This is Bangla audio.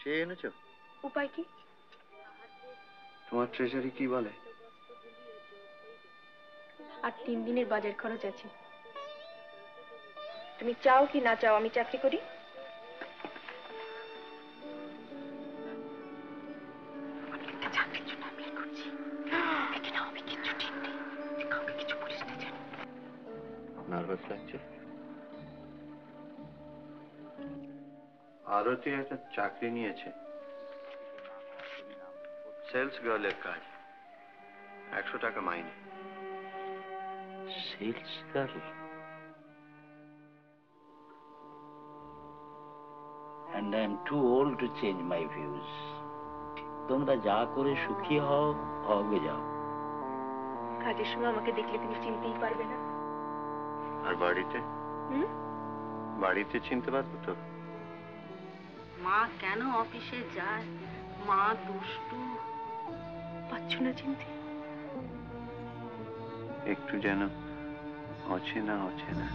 চেয়ে এনেছো? উপায় কি? তোমার ট্রেজারি কি বলে? আর 3 দিনের বাজার খরচ আছে। তুমি চাও কি না চাও আমি চাকরি করি? আমি একটা চাকরির জন্য অ্যাপ্লাই করছি। দেখে নাও আমি কিচ্ছু ঠিক নেই, কাউকে কিছু বলিস না যেন। নার্ভাস লাগছে? আরতি একটা চাকরি নিয়েছে, সেলস গার্লের কাজ, 100 টাকা মাইনে। Sales girl? And I am too old to change my views. তোমরা যা করে সুখী হও, হবে যাও। কাজের সময় আমাকে দেখলে তুমি চিনতেই পারবে না। আর বাড়িতে? বাড়িতে চিনতে পারবো তো? মা কেন অফিসে যায়? মা দুষ্টু। পাচ্ছ না চিনতে? একটু যেন অচেনা অচেনা।